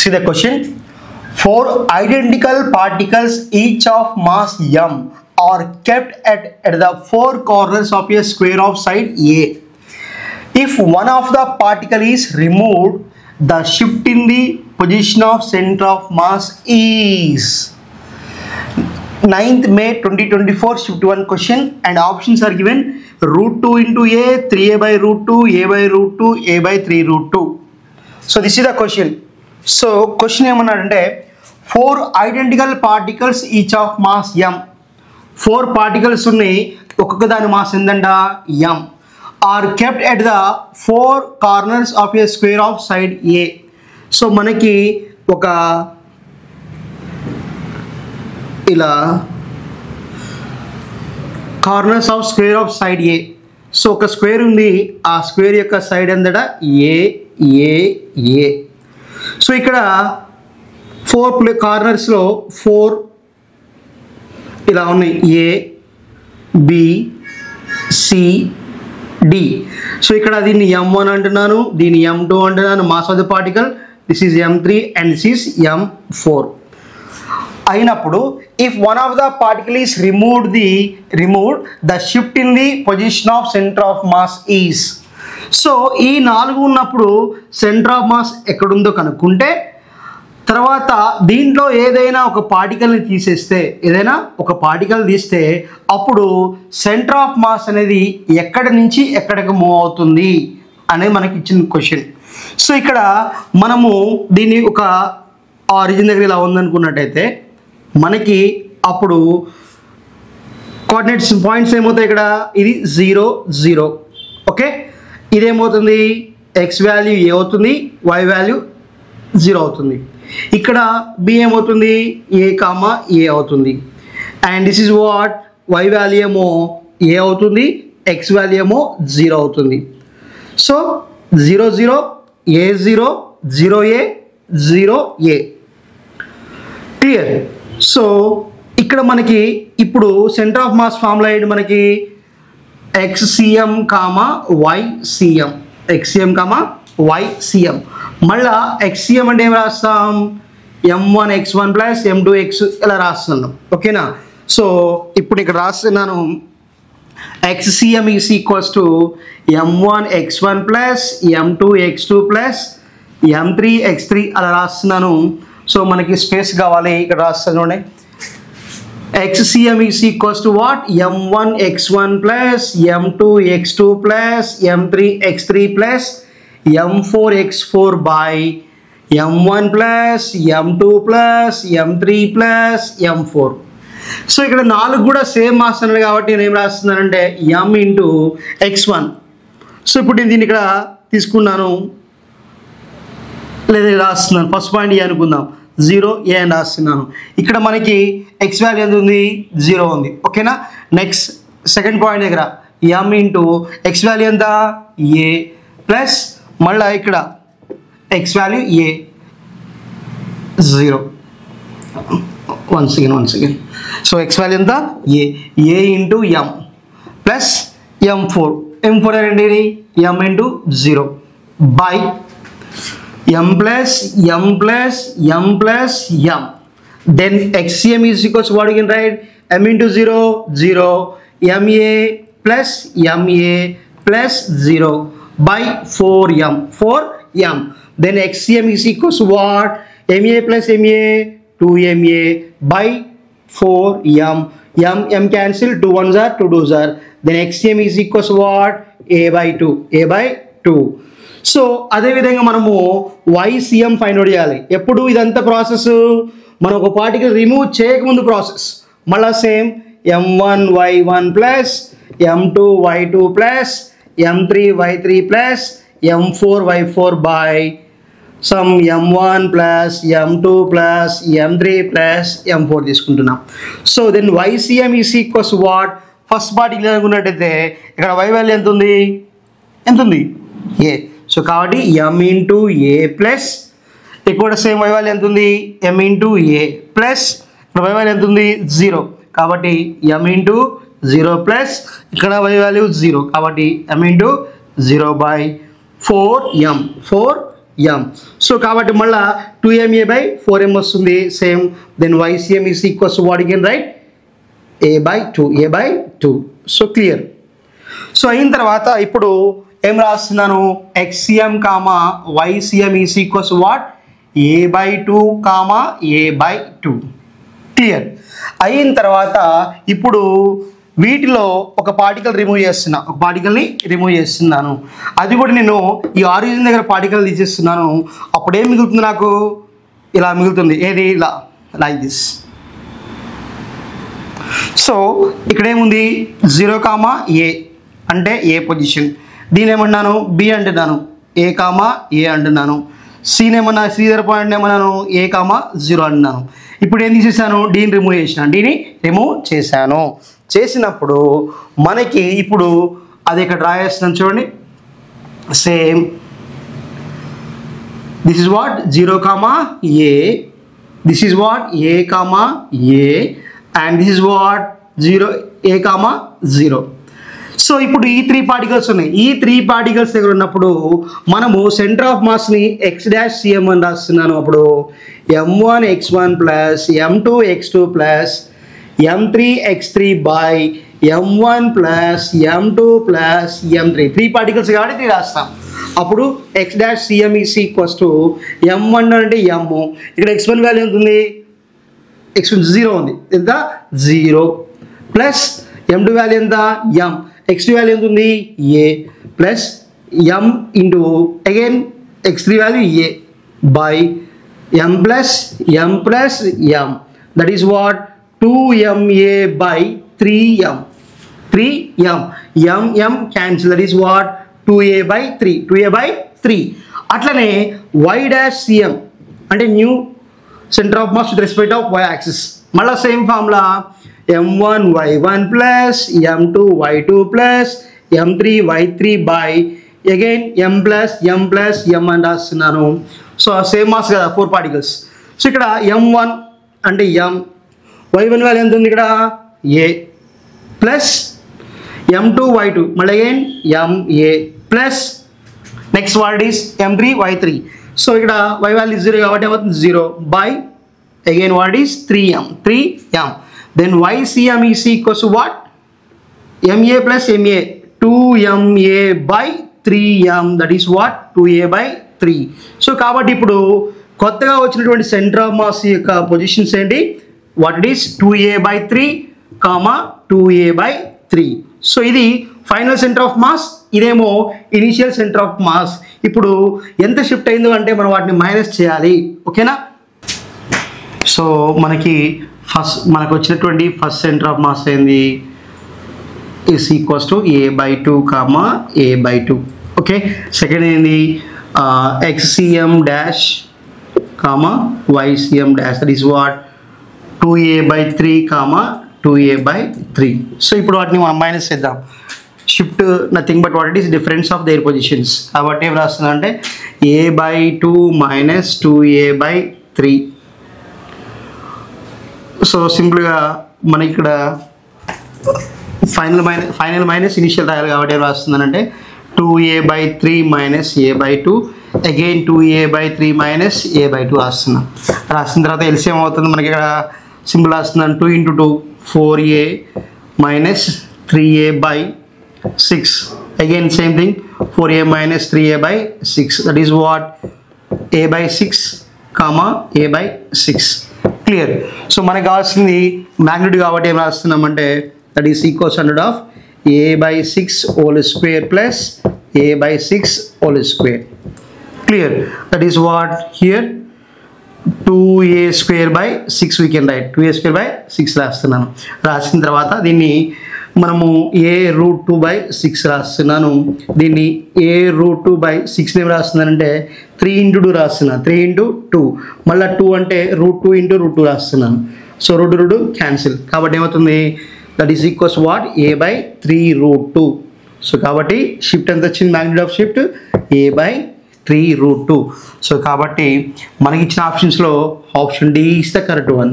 See the question. 4 identical particles each of mass m are kept at the 4 corners of a square of side A. If one of the particle is removed, the shift in the position of center of mass is 9th May 2024 shift 1 question, and options are given root 2 into A, 3A by root 2, A by root 2, A by 3 root 2. So this is the question. So question ఏమన్నాడంటే 4 identical particles each of mass m. 4 particles ఉన్నాయి, ఒక్కొక్క దాని mass ఎంతంట m, are kept at the 4 corners of a square of side A. So మనకి ఒక ఇలా corners of square of side A. So ఒక square ఉంది, ఆ స్క్వేర్ యొక్క సైడ్ ఎంతట ఏ ఏ ఏ. సో ఇక్కడ 4 కార్నర్స్లో 4 ఇలా ఉన్నాయి, A B C D. So ఇక్కడ దీన్ని m1 అంటున్నాను, దీన్ని m2 అంటున్నాను, mass of the particle this is m3 and this is m4 అయినప్పుడు if one of the particle is removed the shift in the position of centre of mass is. So ఈ 4 ఉన్నప్పుడు centre of mass ఎక్కడుందో కనుక్కుంటే, తర్వాత దీంట్లో ఏదైనా ఒక పార్టికల్ని తీసేస్తే, ఏదైనా ఒక పార్టికల్ తీస్తే అప్పుడు సెంటర్ ఆఫ్ మాస్ అనేది ఎక్కడి నుంచి ఎక్కడికి మూవ్ అవుతుంది అనేది మనకి ఇచ్చిన క్వశ్చన్. సో ఇక్కడ మనము దీన్ని ఒక ఆరిజిన్ దగ్గర ఇలా ఉందనుకున్నట్టయితే మనకి అప్పుడు కోఆర్డినేట్స్ పాయింట్స్ ఏమవుతాయి, ఇక్కడ ఇది 0 0. ఓకే, ఇదేమవుతుంది ఎక్స్ వాల్యూ ఏ అవుతుంది, వై వాల్యూ 0 అవుతుంది. ఇక్కడ బి ఏమవుతుంది ఏ కామా ఏ అవుతుంది. And this is what y value ఏమో ఏ అవుతుంది, ఎక్స్ వాల్యూ ఏమో 0 అవుతుంది. So 0 0 a 0 0 a 0 a. Clear. So ఇక్కడ మనకి ఇప్పుడు సెంటర్ ఆఫ్ మాస్ ఫార్ములా ఏంటి, మనకి ఎక్స్సిఎం కామా వైసిఎం, ఎక్స్సిఎం కామా వైసిఎం. మళ్ళా ఎక్స్సిఎం అంటే ఏం రాస్తాం, m1 x1 plus m2 x ఇలా రాస్తున్నాం. ఓకేనా. సో ఇప్పుడు ఇక్కడ రాస్తున్నాను XCM is equals to m1 x1 plus m2 x2 plus m3 x3 అలా రాస్తున్నాను. సో మనకి స్పేస్ కావాలి, ఇక్కడ రాస్తాను చూడండి. XCM is equals to what, m1 x1 plus m2 x2 plus m3 x3 plus m4 x4 by m1 plus m2 plus m3 plus m4. So ఇక్కడ 4 కూడా same mass అన్నాడు కాబట్టి నేను ఏం రాస్తున్నానంటే m ఇంటూ x1. సో ఇప్పుడు నేను దీన్ని ఇక్కడ తీసుకున్నాను, లేదా రాస్తున్నాను. ఫస్ట్ పాయింట్ ఏ అనుకుందాం, 0 ఏ అని రాస్తున్నాను. ఇక్కడ మనకి ఎక్స్ వాల్యూ ఎంత ఉంది, 0 ఉంది. ఓకేనా. నెక్స్ట్ సెకండ్ పాయింట్ దగ్గర m ఇంటూ ఎక్స్ వాల్యూ ఎంత ఏ ప్లస్ మళ్ళీ ఇక్కడ ఎక్స్ వాల్యూ ఏ 0. One second. So X value ఎంత ఏ ఇంటూ m ప్లస్ m4 ఏంటి m into 0 by m plus m plus m plus m. Then xcm is equals to what you can write, m into 0 0 ma plus ma plus 0 by 4m. Then xcm is equals to what, ma plus ma 2ma by 4m. m cancel, 2 1s are 2 2s are. Then xcm is equals to what, a by 2. So అదేవిధంగా మనము YCM find out చేయాలి. ఎప్పుడు ఇదంతా process మనం ఒక particle remove చేయకముందు process. మళ్ళీ same m1 y1 plus m2 y2 plus m3 y3 plus m4 y4 by sum m1 plus m2 plus m3 plus m4 తీసుకుంటున్నాం. So then YCM is equals what, first particle అనుకున్నట్టయితే ఇక్కడ y value ఎంత ఉంది a. So కాబట్టి m into a plus ఇక్కడ same y value ఎంత ఉంది m into a plus ఇక్కడ y వాల్యూ ఎంత ఉంది 0, కాబట్టి m ఇంటూ 0 ప్లస్ ఇక్కడ y వాల్యూ 0, కాబట్టి m into 0 by 4m m. సో కాబట్టి మళ్ళీ 2ma/4m వస్తుంది same. Then YCM is equals to what you can write a/2. So clear. So అయిన తర్వాత ఇప్పుడు ఏం రాస్తున్నాను, XCM comma YCM is equals to what a/2 comma a/2. Clear. అయిన తర్వాత ఇప్పుడు వీటిలో ఒక పార్టికల్ రిమూవ్ చేస్తున్నాను. అది కూడా నేను ఈ ఆరిజిన్ దగ్గర పార్టికల్ తీసేస్తున్నాను. అప్పుడు ఏం మిగులుతుంది, నాకు ఇలా మిగులుతుంది. ఏది ఇలా లైక్ దిస్. సో ఇక్కడ ఏముంది 0, a అంటే ఏ పొజిషన్. దీని ఏమన్నాను B అంటున్నాను, a, a అంటున్నాను. సీని ఏమన్నా శ్రీధర్ పాయింట్ ఏమన్నాను a, 0 అంటున్నాను. ఇప్పుడు ఏం తీసేసాను, డీని రిమూవ్ చేసినప్పుడు మనకి ఇప్పుడు అది ఇక్కడ డ్రా చేస్తున్నాను చూడండి. Same this is what 0, a, this is what a, a and this is what 0, a, 0. So ఇప్పుడు ఈ 3 పార్టికల్స్ ఉన్నాయి. ఈ 3 పార్టికల్స్ దగ్గర ఉన్నప్పుడు మనము సెంటర్ ఆఫ్ మాస్ని x'(CM) అని రాస్తున్నాను. అప్పుడు m1x1 plus m2x2 plus m3x3 by m1 plus m2 plus m3. 3 particles కాబట్టి 3 రాస్తాం. అప్పుడు x'(CM) is equals to m1 అంటే m, ఇక్కడ x1 వాల్యూ ఎంత ఉంది, x1 0 ఉంది, ఎంత 0 ప్లస్ m2 వాల్యూ ఎంత m, x2 వాల్యూ ఎంత ఉంది a plus m into again x3 value a by m plus m that is what 2ma/3m. m cancel, that is what 2a/3. అట్లనే y'(CM) అంటే new centre of mass with respect of y axis. మళ్ళీ same formula m1y1 plus m2y2 plus m3y3 by again m plus m అని రాస్తున్నాను. So same mass కదా 4 particles. So ఇక్కడ m1 అంటే m, y1 value ఎంత ఉంది ఇక్కడ a ప్లస్ m2y2 మళ్ళీ again ma plus next what is m3y3. So ఇక్కడ y వాల్యూ 0 కాబట్టి ఏమవుతుంది 0 by again what is 3m. Then YCM is equals to what ma plus ma 2ma/3m that is what 2a/3. So కాబట్టి ఇప్పుడు కొత్తగా వచ్చినటువంటి centre of mass యొక్క positions ఏంటి, what it is 2a/3, 2a/3. So ఇది final centre of mass, ఇదేమో initial centre of mass. ఇప్పుడు ఎంత షిఫ్ట్ అయిందో అంటే మనం వాటిని మైనస్ చేయాలి. ఓకేనా. సో మనకు వచ్చినటువంటి ఫస్ట్ సెంటర్ ఆఫ్ మాస్ ఏంది, is equals to a/2, a/2. Okay. Second ఏంది XCM dash YCM dash that is what 2a/3, 2a/3. So ఇప్పుడు వాటిని మనం మైనస్ చేద్దాం. Shift nothing but what it is difference of their positions. కాబట్టి ఏం రాస్తున్నా అంటే a/2 మైనస్ 2a/3. సో సింపుల్గా మనకి ఇక్కడ ఫైనల్ మైనస్ ఇనిషియల్ రాయాలి కాబట్టి ఏం రాస్తుందంటే 2a/3 minus a/2 again 2a/3 minus a/2 రాసిన తర్వాత ఎల్సిఎం అవుతుంది మనకి. ఇక్కడ సింపుల్ రాస్తున్నాను 2 × 2 4a minus 3a/6 again same thing 4a minus 3a/6 that is what a/6, a/6. Clear. So మనకు కావాల్సింది మ్యాగ్నిట్యూడ్ కాబట్టి ఏం రాస్తున్నామంటే that is equals under of a/6 whole square plus a/6 whole square. Clear. That is what here 2a² 6 we can write 2a² 6 రాస్తున్నాను. రాసిన తర్వాత దీన్ని మనము a√2/6 రాస్తున్నాను. దీన్ని a√2/6 ఏం రాస్తున్నానంటే 3 × 2 రాస్తున్నాను. 3 × 2 మళ్ళీ 2 అంటే √2 × √2 రాస్తున్నాను. సో √2 క్యాన్సిల్ కాబట్టి ఏమవుతుంది that is equals what a/3√2. So కాబట్టి షిఫ్ట్ ఎంత వచ్చింది, magnitude of shift a/3√2. So కాబట్టి మనకి ఇచ్చిన ఆప్షన్స్లో option D is the correct one.